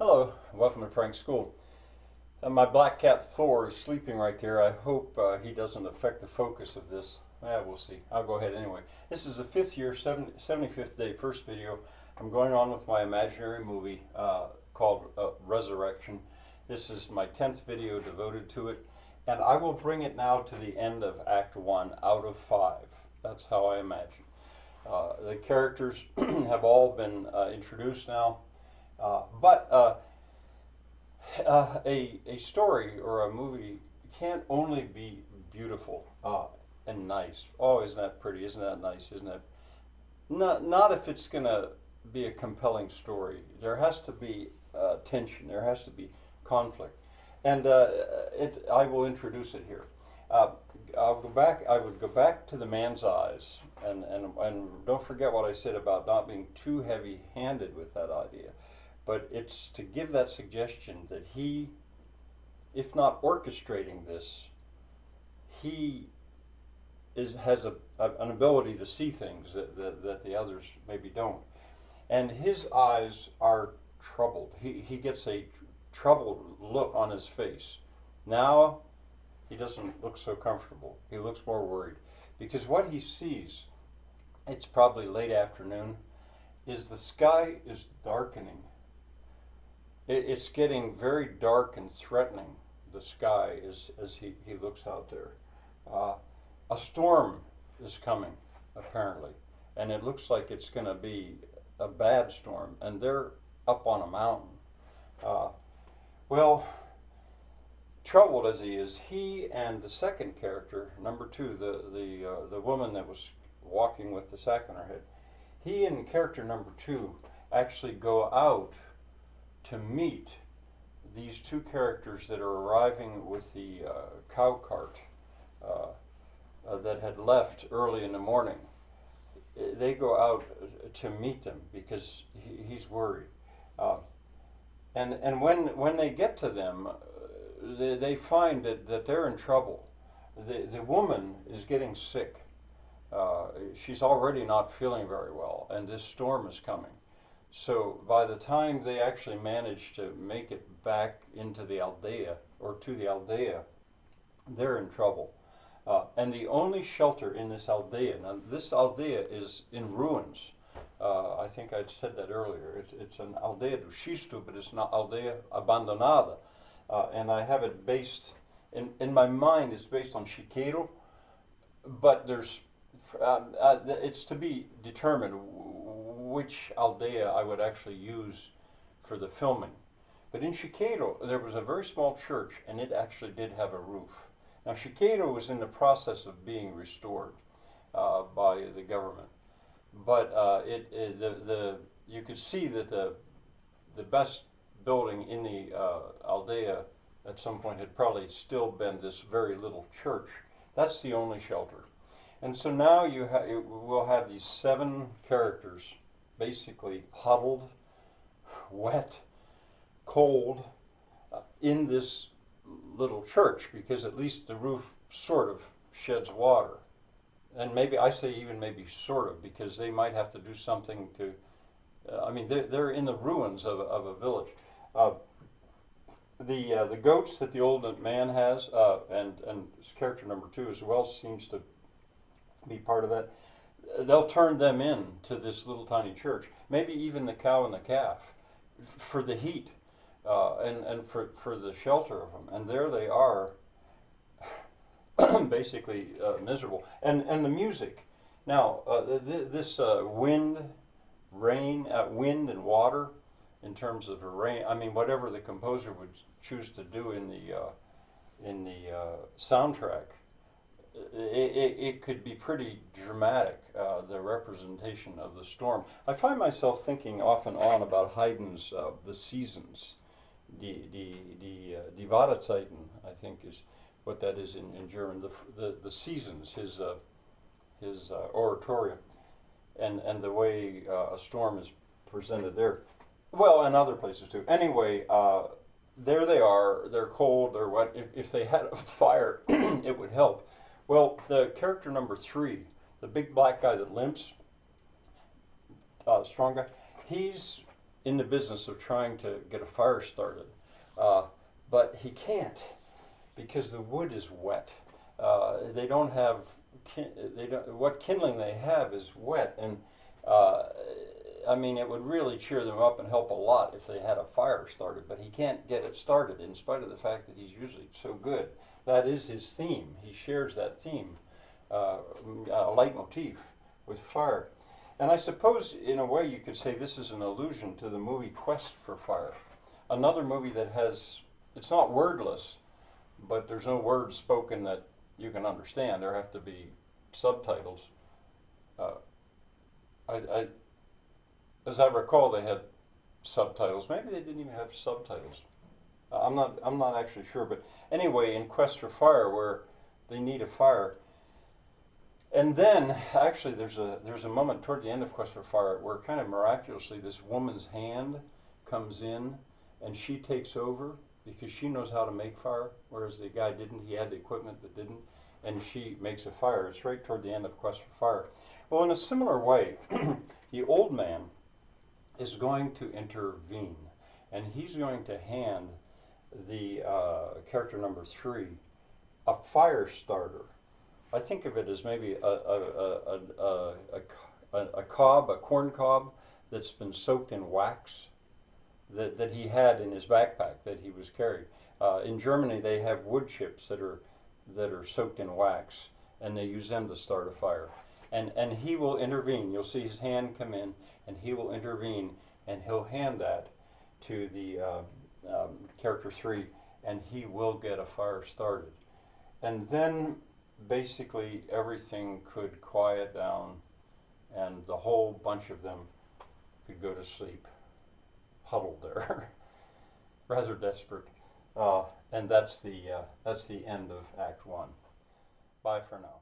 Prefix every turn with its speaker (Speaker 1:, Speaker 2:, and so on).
Speaker 1: Hello, welcome to Frank's School. My black cat Thor is sleeping right there. I hope he doesn't affect the focus of this. We'll see. I'll go ahead anyway. This is the 75th day, first video. I'm going on with my imaginary movie called Resurrection. This is my 10th video devoted to it, and I will bring it now to the end of Act 1 out of 5. That's how I imagine. The characters have all been introduced now. But a story or a movie can't only be beautiful and nice. Oh, isn't that pretty? Isn't that nice? Isn't that not if it's going to be a compelling story. There has to be tension. There has to be conflict, and I will introduce it here. Uh, I'll go back. I would go back to the man's eyes, and don't forget what I said about not being too heavy-handed with that idea. But it's to give that suggestion that he, if not orchestrating this, he has an ability to see things that the others maybe don't. And his eyes are troubled. He gets a troubled look on his face. Now he doesn't look so comfortable. He looks more worried. Because what he sees, it's probably late afternoon, is the sky is darkening. It's getting very dark and threatening, the sky, as he looks out there. A storm is coming, apparently, and it looks like it's going to be a bad storm, and they're up on a mountain. Uh, well, troubled as he is, he and the second character, number two, the woman that was walking with the sack on her head, he and character number two actually go out to meet these two characters that are arriving with the cow cart that had left early in the morning. They go out to meet them because he's worried. And when they get to them, they find that they're in trouble. The woman is getting sick. She's already not feeling very well, and this storm is coming. So by the time they actually manage to make it back into the aldea, or to the aldea, they're in trouble. And the only shelter in this aldea, now this aldea is in ruins. I think I'd said that earlier. It's an aldea do xisto, but it's not aldea abandonada. And I have it based, in my mind, it's based on Chiqueiro, but it's to be determined which aldea I would actually use for the filming. But in Chiqueiro, there was a very small church, and it actually did have a roof. Now, Chiqueiro was in the process of being restored by the government, but you could see that the best building in the aldea at some point had probably still been this very little church. That's the only shelter. And so now we'll have these 7 characters basically huddled, wet, cold, in this little church, because at least the roof sort of sheds water. And maybe, I say even maybe sort of, because they might have to do something to, they're in the ruins of a village. The goats that the old man has, and character number 2 as well seems to be part of that. They'll turn them in to this little tiny church. Maybe even the cow and the calf for the heat and for the shelter of them. And there they are, basically miserable. And the music. Now, this wind and water, in terms of rain. I mean, whatever the composer would choose to do in the soundtrack. It could be pretty dramatic, the representation of the storm. I find myself thinking off and on about Haydn's The Seasons. Die Wartezeiten, I think, is what that is in German. The Seasons, his oratorio, and the way a storm is presented there. Well, and other places too. Anyway, there they are. They're cold. They're wet. If they had a fire, it would help. Well, the character number 3, the big black guy that limps, strong guy, he's in the business of trying to get a fire started, uh, but he can't because the wood is wet. They don't have what kindling they have is wet, and uh, I mean it would really cheer them up and help a lot if they had a fire started. But he can't get it started in spite of the fact that he's usually so good. That is his theme. He shares that theme, leitmotif with fire. And I suppose, in a way, you could say this is an allusion to the movie Quest for Fire, another movie that has, it's not wordless, but there's no words spoken that you can understand. There have to be subtitles. Uh, I, as I recall, they had subtitles. Maybe they didn't even have subtitles. I'm not actually sure. But anyway, in Quest for Fire, where they need a fire, and then actually there's a moment toward the end of Quest for Fire where kind of miraculously this woman's hand comes in, and she takes over because she knows how to make fire, whereas the guy didn't. He had the equipment but didn't, and she makes a fire. It's right toward the end of Quest for Fire. Well, in a similar way, the old man is going to intervene, and he's going to hand the character number 3 a fire starter. I think of it as maybe a cob, a corn cob that's been soaked in wax that he had in his backpack that he was carrying. In Germany, they have wood chips that are soaked in wax, and they use them to start a fire. And he will intervene. You'll see his hand come in, and he will intervene, and he'll hand that to the character 3, and he will get a fire started. And then basically everything could quiet down, and the whole bunch of them could go to sleep, huddled there, rather desperate. And that's the end of Act 1. Bye for now.